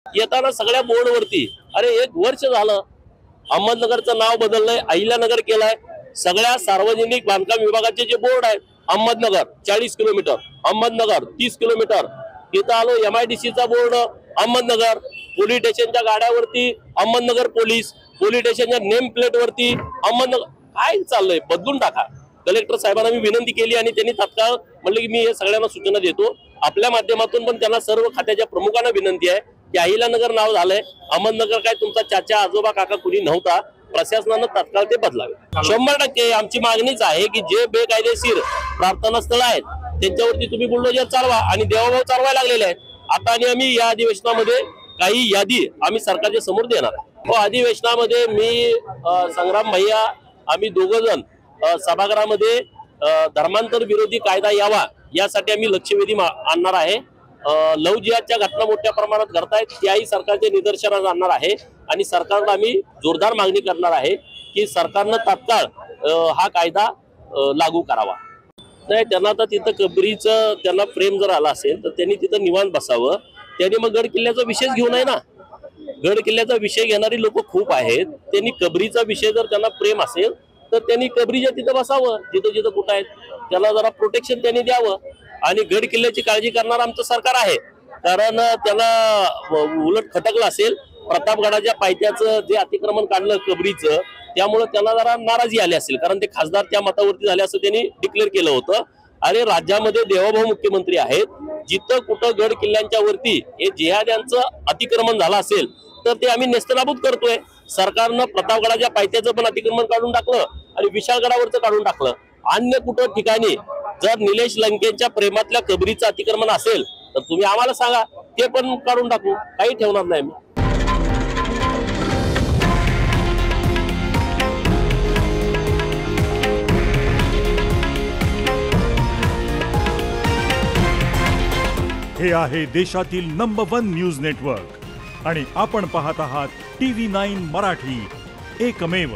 येताना सगळ्या बोर्डवरती अरे 1 वर्ष झालं अहमदनगरचं नाव बदललंय, अहिल्यानगर केलंय। सगळ्या सार्वजनिक बांधकाम विभागाचे जे बोर्ड आहेत, अहमदनगर 40 किलोमीटर, अहमदनगर 30 किलोमीटर, इथं आलो MIDC चा बोर्ड अहमदनगर, पोलीस स्टेशनच्या गाड्यावरती अहमदनगर पोलीस स्टेशनच्या नेम प्लेट वरती अहमदनगर। काय चाललंय? बदलून टाका। कलेक्टर साहेबांना मी विनंती केली आणि त्यांनी तात्काळ म्हणले की मी हे सगळ्यांना सूचना देतो। आपल्या माध्यमातून पण त्यांना सर्व खात्याच्या प्रमुखांना विनंती आहे की अहिल्यानगर नाव झालंय, अहमदनगर काय तुमचा चाचा आजोबा काका कुणी नव्हता, प्रशासनानं तात्काळ ते बदलावे। 100% आमची मागणीच आहे की जे बेकायदेशीर प्रार्थना स्थळ आहेत त्यांच्यावरती तुम्ही बुलडोजर चालवा आणि देवाभाव चालवायला लागलेले आहेत। आता आणि आम्ही या अधिवेशनामध्ये काही यादी आम्ही सरकारच्या समोर देणार आहे। अधिवेशनामध्ये मी संग्राम भैया आम्ही दोघं जण सभागृहामध्ये धर्मांतर विरोधी कायदा यावा यासाठी आम्ही लक्षवेधी आणणार आहे। लव जिहादच्या घटना मोठ्या प्रमाणात घडतायत, त्याही सरकारचे निदर्शनास आणणार आहे आणि सरकारला आम्ही जोरदार मागणी करणार आहे की सरकारनं तात्काळ हा कायदा लागू करावा। नाही त्यांना तर तिथं कबरीचं त्यांना प्रेम जर आला असेल तर त्यांनी तिथं निवांत बसावं। त्यांनी मग गड किल्ल्याचा विषयच घेऊ नये ना। गड किल्ल्याचा विषय घेणारी लोक खूप आहेत, त्यांनी कबरीचा विषय जर त्यांना प्रेम असेल तर त्यांनी कबरीच्या तिथं बसावं, जिथं जिथं कुठं आहेत त्याला जरा प्रोटेक्शन त्यांनी द्यावं। आणि गड किल्ल्याची काळजी करणार आमचं सरकार आहे, कारण त्याला उलट खटकलं असेल प्रतापगडाच्या पायथ्याचं जे अतिक्रमण काढलं कबरीचं, त्यामुळे त्याला जरा नाराजी आली असेल, कारण ते खासदार त्या मतावरती झाले असं त्यांनी डिक्लेअर केलं होतं। आणि राज्यामध्ये देवाभाऊ मुख्यमंत्री आहेत, जिथं कुठं गड किल्ल्यांच्या वरती हे जिहाद्यांचं अतिक्रमण झालं असेल तर ते आम्ही नेस्तनाबूत करतोय। सरकारनं प्रतापगडाच्या पायथ्याचं पण अतिक्रमण काढून टाकलं आणि विशाळगडावरचं काढून टाकलं। अन्य कुठं ठिकाणी जर निलेश लंकेच्या प्रेमातल्या कबरीचं अतिक्रमण असेल तर तुम्ही आम्हाला सांगा, ते पण काढून टाकू, काही ठेवणार नाही मी। हे आहे देशातील नंबर 1 न्यूज नेटवर्क आणि आपण पाहत आहात TV9 मराठी, एकमेव।